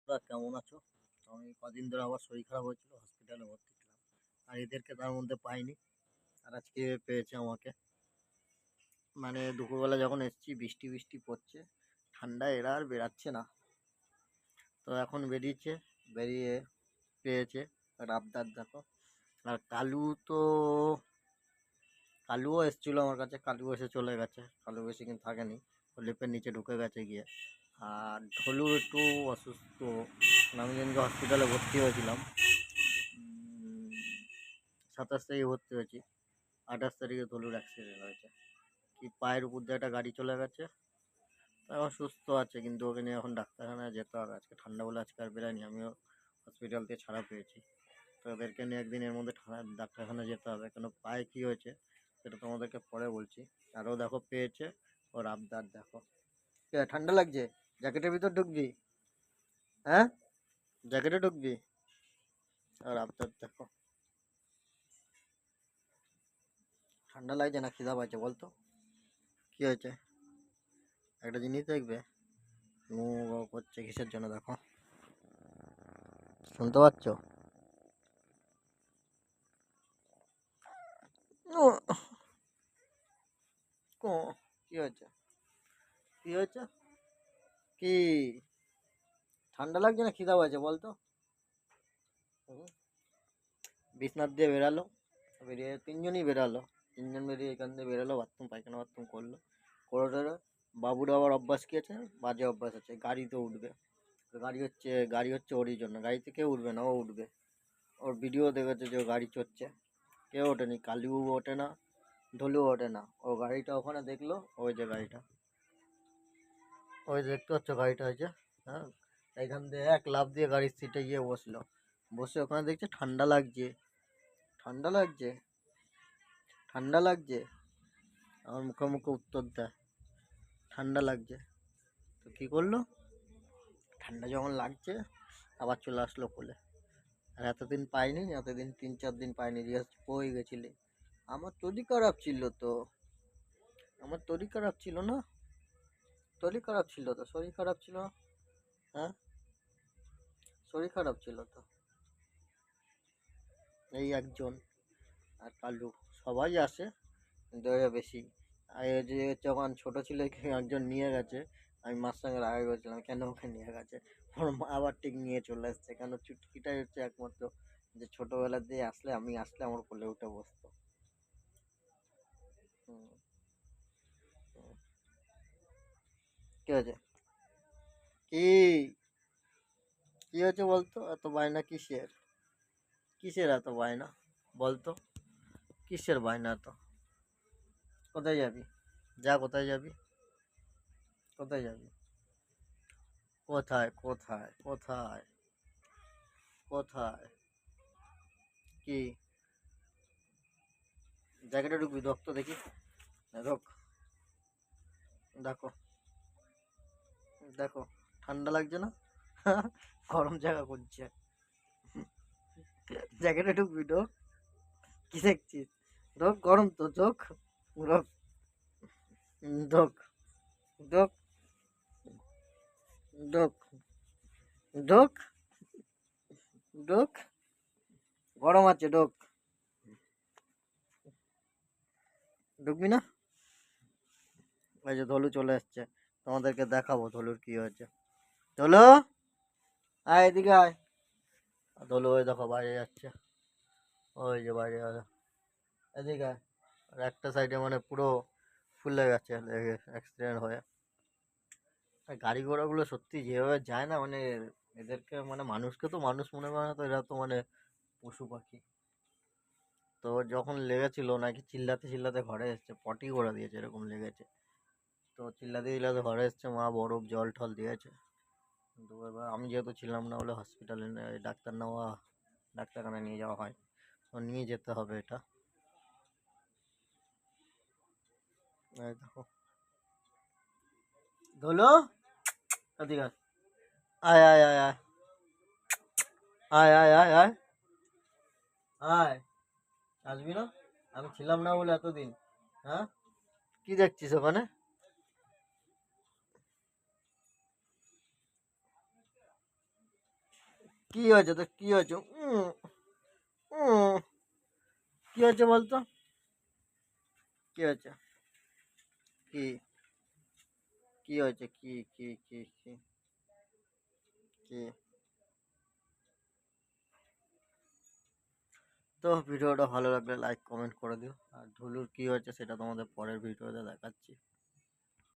তোমরা কেমন আছো? আমি কদিন ধরে আমার শরীর খারাপ হয়েছিল, হসপিটালে ভর্তি ছিলাম। আর এদেরকে তার মধ্যে পাইনি। আর আজকে পেয়েছে আমাকে। মানে দুপুরবেলা যখন এসেছি বৃষ্টি বৃষ্টি পড়ছে, ঠান্ডা এরা আর বেরাচ্ছে না। তো এখন বেরিয়েছে, বেরিয়ে পেয়েছে। আর আবদার দেখো। আর তো কালুও এসেছিল আমার কাছে, কালু এসে চলে গেছে। কালু বেশি কিন্তু থাকেনি, ও লেপের নিচে ঢুকে গেছে গিয়ে। আর ঢোলু একটু অসুস্থ। আমি যেদিনকে হসপিটালে ভর্তি হয়েছিলাম, 27 তারিখে ভর্তি হয়েছি, 28 তারিখে ধলুর অ্যাক্সিডেন্ট হয়েছে। কি পায়ের উপর দিয়ে একটা গাড়ি চলে গেছে। তো এখন সুস্থ আছে, কিন্তু ওকে নিয়ে এখন ডাক্তারখানায় যেতে হবে। আজকে ঠান্ডা বলে আজকে আর বেরায়নি, আমিও হসপিটাল থেকে ছাড়া পেয়েছি। তো ওদেরকে নিয়ে একদিনের মধ্যে ডাক্তারখানায় যেতে হবে। কেন পায়ে কী হয়েছে সেটা তোমাদেরকে পরে বলছি। আরও দেখো পেয়েছে, ওর আবদার দেখো। ঠান্ডা লাগছে, জ্যাকেটের ভিতর ঢুকবি? হ্যাঁ, জ্যাকেটে ঢুকবি? আর আবদার দেখো। ঠান্ডা লাগছে না খিদা পাচ্ছে বলতো? কি হয়েছে? একটা জিনিস দেখবে, ও করছে কিসের জন্য দেখো, শুনতে পাচ্ছ? ও, ও, কি হয়েছে? কি হয়েছে? কি ঠান্ডা লাগছে না খিদা পাচ্ছে বলতো? হুম, বিছনাথ দিয়ে বেরালো, বেরিয়ে তিনজনই বেরালো। তিনজন বেরিয়ে এখান দিয়ে বেরালো, বাথরুম পায়খানা বাথরুম করলো, করে টোরে। বাবুর আবার অভ্যাস কি আছে, বাজে অভ্যাস আছে, গাড়িতে উঠবে। তো গাড়ি হচ্ছে ওরই জন্য, গাড়িতে কেউ উঠবে না, ও উঠবে। ওর ভিডিও দেখেছে যে ও গাড়ি চড়ছে। কেউ ওঠেনি, কালিও ওঠে না, ধুলেও ওঠে না। ও গাড়িটা ওখানে দেখলো, ওই যে গাড়িটা, ওই দেখতে পাচ্ছ গাড়িটা হয়েছে। হ্যাঁ, এখান দিয়ে এক লাফ দিয়ে গাড়ির সিটে গিয়ে বসলো। বসে ওখানে দেখছে ঠান্ডা লাগছে, ঠান্ডা লাগছে, ঠান্ডা লাগছে। আমার মুখে মুখে উত্তর দেয় ঠান্ডা লাগছে। তো কী করলো, ঠান্ডা যখন লাগছে আবার চলে আসলো কোলে। আর এতদিন পাইনি, এতদিন 3-4 দিন পাইনি, রিয়াজ কই গেছিলি? আমার শরীর খারাপ ছিল তো, আমার শরীর খারাপ ছিল না, শরীর খারাপ ছিল তো, শরীর খারাপ ছিল। হ্যাঁ, শরীর খারাপ ছিল তো। এই একজন আর কালু, সবাই আসে কিন্তু এরা বেশি। আর এ যে যখন ছোট ছিল একে একজন নিয়ে গেছে, আমি মার সঙ্গে রাগাই করছিলাম কেন ওকে নিয়ে গেছে। ওর মা আবার ঠিক নিয়ে চলে এসছে, কেন চুটকিটাই হচ্ছে একমাত্র যে ছোটবেলা দিয়ে আসলে, আমি আসলে আমার কোলে উঠে বসতো। হুম, হুম। কি হয়েছে? কি কি হয়েছে বলতো? এত বায়না কিসের? কিসের এত বায়না বলতো? কিসের বায়না এত? কোথায় যাবি? যা, কোথায় যাবি? কোথায় যাবি? কোথায় কোথায় কোথায় কোথায়? কি জ্যাকেটে ঢুকবি? ঢোক তো দেখি, ঢোক। দেখো, দেখো, ঠান্ডা লাগছে না? গরম জায়গা করছে। জ্যাকেটে ঢুকবি? ঢোক। কি দেখছিস? ঢোক, গরম তো, ঢোক। ঢোক, ঢোক, ঢোক, ঢোক, ঢোক, ঢোক। গরম আছে, ঢোক। ঢুকবি না? এই যে ধলু চলে এসছে, তোমাদেরকে দেখাবো ধলুর কি হয়েছে। ধলু, আয় এদিকে আয়। ধলু ওই দেখো বাইরে যাচ্ছে, ওই যে বাইরে এদিকে আয়। আর একটা সাইডে মানে পুরো ফুলে গেছে লেগে অ্যাক্সিডেন্ট হয়ে। আর গাড়ি ঘোড়াগুলো সত্যি যেভাবে যায় না, মানে এদেরকে মানে মানুষকে তো মানুষ মনে করে না, তো এরা তো মানে পশু পাখি। তো যখন লেগেছিল নাকি চিল্লাতে চিল্লাতে ঘরে এসছে, পটি করে দিয়েছে এরকম লেগেছে। তো চিল্লাতে চিল্লাতে ঘরে এসছে, মা বরফ জল টল দিয়েছে। কিন্তু এবার আমি যেহেতু ছিলাম না বলে হসপিটালে ডাক্তার নেওয়া, ডাক্তারখানায় নিয়ে যাওয়া হয়। তো নিয়ে যেতে হবে এটা। এই দেখো ধুলো, এদিকে আয়, আয় আয় আয় আয় আয় আয় আয় আয়। আসবি না? আমি ছিলাম না বলে এতদিন। হ্যাঁ, কি দেখছিস ওখানে? কি হয়েছে তো, কি হয়েছে? উম, কি হয়েছে বলতো? কি হয়েছে? কি কি হয়েছে? কি? তো ভিডিওটা ভালো লাগলে লাইক কমেন্ট করে দিও। আর ঢুলুর কি হয়েছে সেটা তোমাদের পরের ভিডিওতে দেখাচ্ছি।